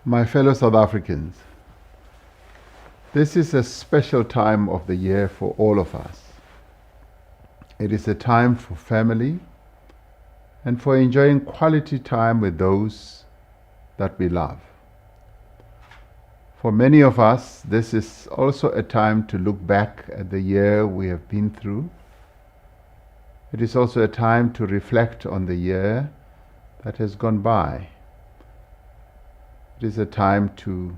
My fellow South Africans, this is a special time of the year for all of us. It is a time for family and for enjoying quality time with those that we love. For many of us, this is also a time to look back at the year we have been through. It is also a time to reflect on the year that has gone by. It is a time to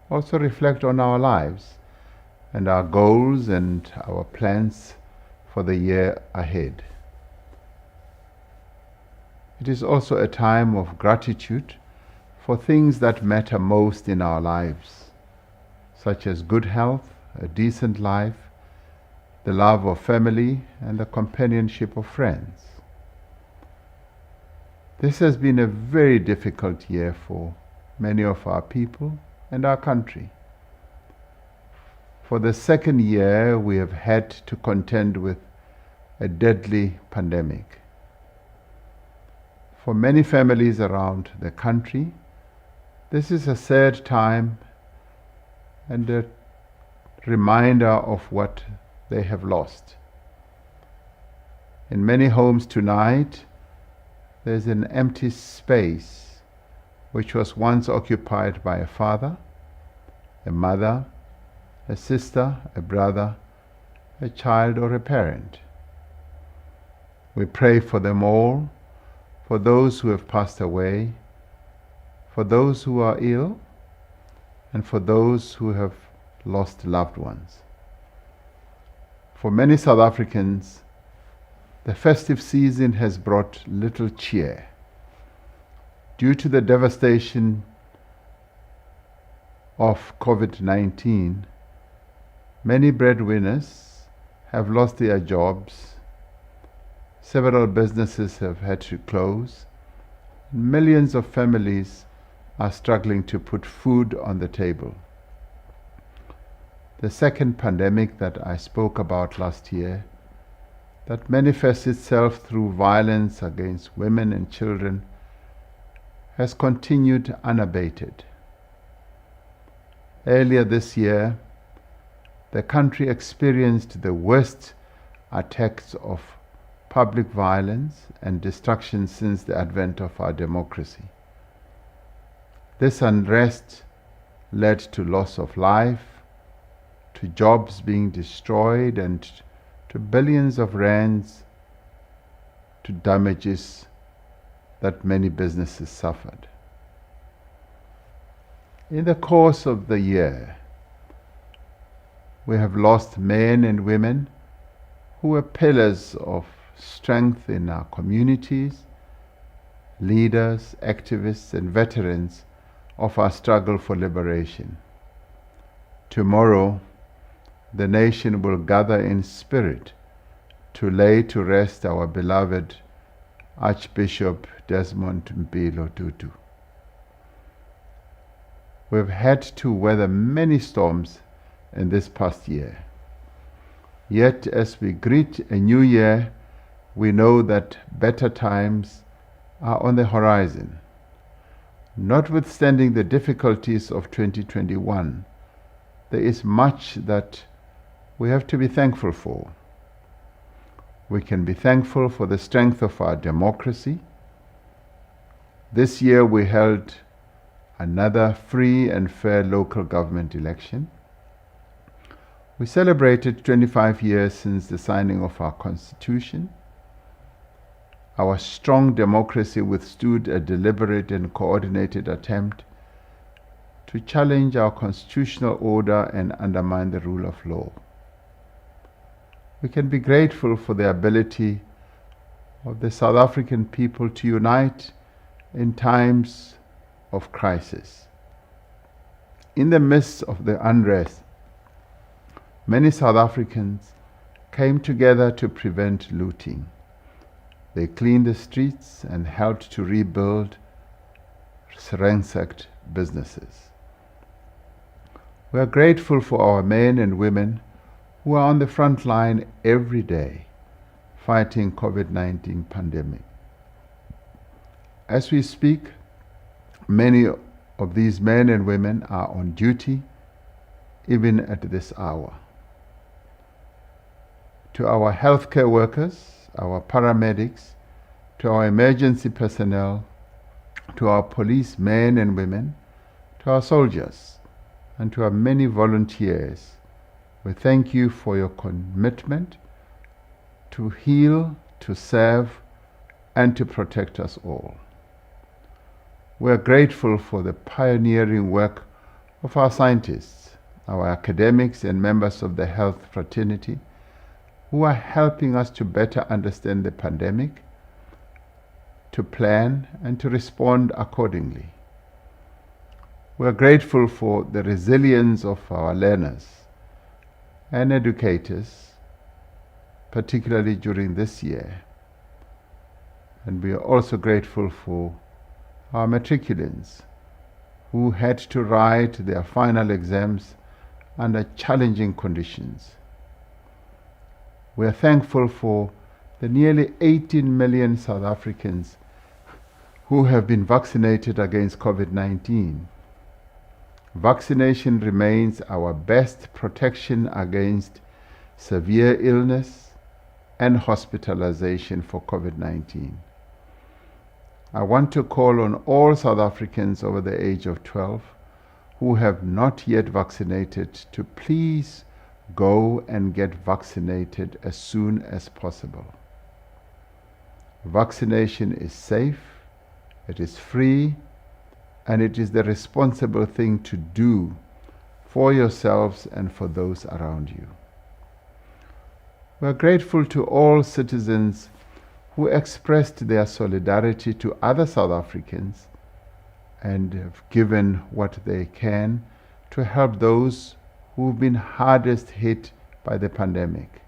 also reflect on our lives and our goals and our plans for the year ahead. It is also a time of gratitude for things that matter most in our lives, such as good health, a decent life, the love of family, and the companionship of friends. This has been a very difficult year for many of our people and our country. For the second year, we have had to contend with a deadly pandemic. For many families around the country, this is a sad time and a reminder of what they have lost. In many homes tonight, there's an empty space which was once occupied by a father, a mother, a sister, a brother, a child, or a parent. We pray for them all, for those who have passed away, for those who are ill, and for those who have lost loved ones. For many South Africans, the festive season has brought little cheer. Due to the devastation of COVID-19, many breadwinners have lost their jobs, several businesses have had to close, millions of families are struggling to put food on the table. The second pandemic that I spoke about last year, that manifests itself through violence against women and children, has continued unabated. Earlier this year, the country experienced the worst attacks of public violence and destruction since the advent of our democracy. This unrest led to loss of life, to jobs being destroyed, and to billions of rands to damages that many businesses suffered. In the course of the year, we have lost men and women who were pillars of strength in our communities, leaders, activists, and veterans of our struggle for liberation. Tomorrow, the nation will gather in spirit to lay to rest our beloved Archbishop Desmond Mpilo Tutu. We've had to weather many storms in this past year. Yet as we greet a new year, we know that better times are on the horizon. Notwithstanding the difficulties of 2021, there is much that we have to be thankful for. We can be thankful for the strength of our democracy. This year we held another free and fair local government election. We celebrated 25 years since the signing of our Constitution. Our strong democracy withstood a deliberate and coordinated attempt to challenge our constitutional order and undermine the rule of law. We can be grateful for the ability of the South African people to unite in times of crisis. In the midst of the unrest, many South Africans came together to prevent looting. They cleaned the streets and helped to rebuild ransacked businesses. We are grateful for our men and women who are on the front line every day fighting COVID-19 pandemic. As we speak, many of these men and women are on duty even at this hour. To our healthcare workers, our paramedics, to our emergency personnel, to our police men and women, to our soldiers, and to our many volunteers, we thank you for your commitment to heal, to serve, and to protect us all. We are grateful for the pioneering work of our scientists, our academics, and members of the health fraternity who are helping us to better understand the pandemic, to plan, and to respond accordingly. We are grateful for the resilience of our learners and educators, particularly during this year. And we are also grateful for our matriculants who had to write their final exams under challenging conditions. We are thankful for the nearly 18 million South Africans who have been vaccinated against COVID-19. Vaccination remains our best protection against severe illness and hospitalization for COVID-19. I want to call on all South Africans over the age of 12 who have not yet vaccinated to please go and get vaccinated as soon as possible. Vaccination is safe, it is free, and it is the responsible thing to do for yourselves and for those around you. We are grateful to all citizens who expressed their solidarity to other South Africans and have given what they can to help those who've been hardest hit by the pandemic.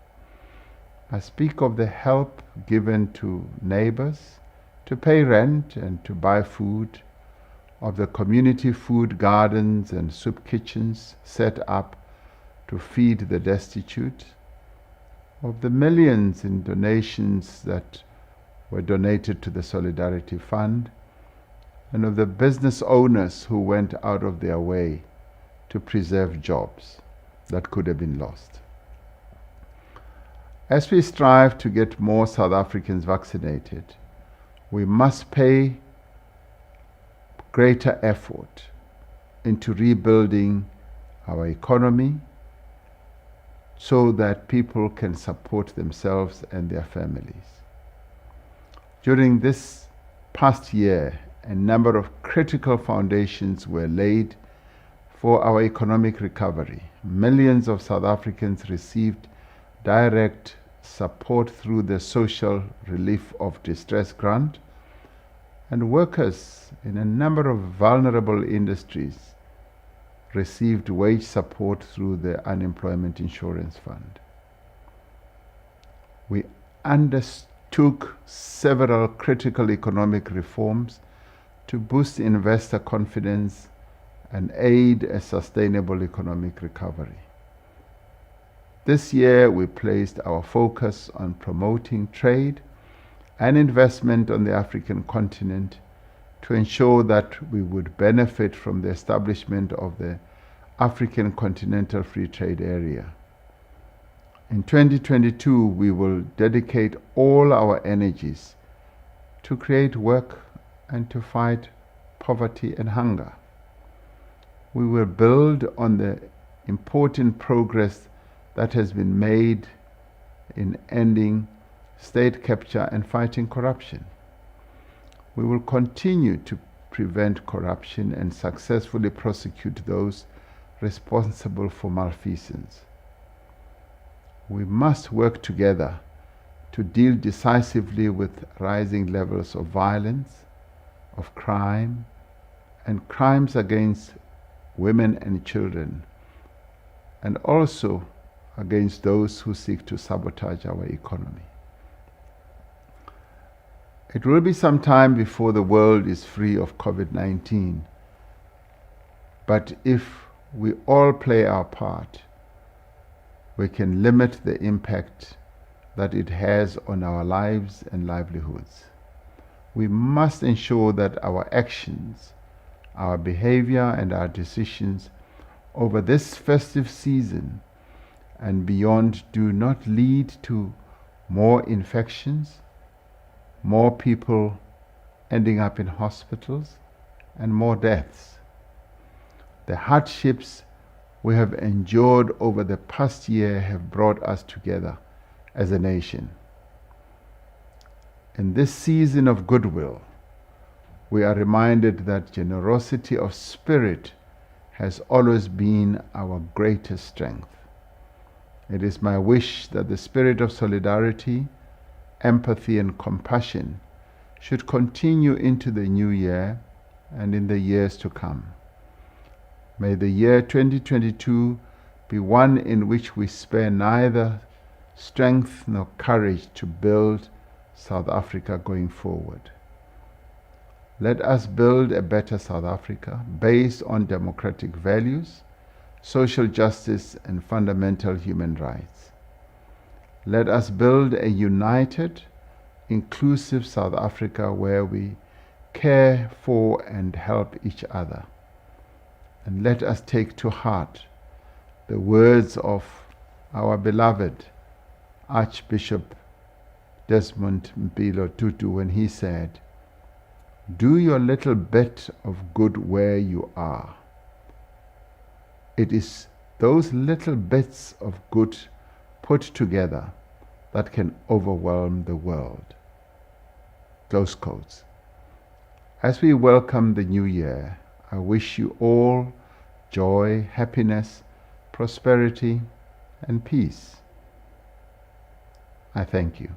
I speak of the help given to neighbors to pay rent and to buy food, of the community food gardens and soup kitchens set up to feed the destitute, of the millions in donations that were donated to the Solidarity Fund, and of the business owners who went out of their way to preserve jobs that could have been lost. As we strive to get more South Africans vaccinated, we must pay greater effort into rebuilding our economy so that people can support themselves and their families. During this past year, a number of critical foundations were laid for our economic recovery. Millions of South Africans received direct support through the Social Relief of Distress Grant, and workers in a number of vulnerable industries received wage support through the Unemployment Insurance Fund. We undertook several critical economic reforms to boost investor confidence and aid a sustainable economic recovery. This year, we placed our focus on promoting trade and investment on the African continent to ensure that we would benefit from the establishment of the African Continental Free Trade Area. In 2022, we will dedicate all our energies to create work and to fight poverty and hunger. We will build on the important progress that has been made in ending state capture and fighting corruption. We will continue to prevent corruption and successfully prosecute those responsible for malfeasance. We must work together to deal decisively with rising levels of violence, of crime, and crimes against women and children, and also against those who seek to sabotage our economy. It will be some time before the world is free of COVID-19, but if we all play our part, we can limit the impact that it has on our lives and livelihoods. We must ensure that our actions our behavior and our decisions over this festive season and beyond do not lead to more infections, more people ending up in hospitals, and more deaths. The hardships we have endured over the past year have brought us together as a nation. In this season of goodwill, we are reminded that generosity of spirit has always been our greatest strength. It is my wish that the spirit of solidarity, empathy, and compassion should continue into the new year and in the years to come. May the year 2022 be one in which we spare neither strength nor courage to build South Africa going forward. Let us build a better South Africa based on democratic values, social justice, and fundamental human rights. Let us build a united, inclusive South Africa where we care for and help each other. And let us take to heart the words of our beloved Archbishop Desmond Mpilo Tutu when he said, "Do your little bit of good where you are." It is those little bits of good put together that can overwhelm the world. Close quotes. As we welcome the new year, I wish you all joy, happiness, prosperity, and peace. I thank you.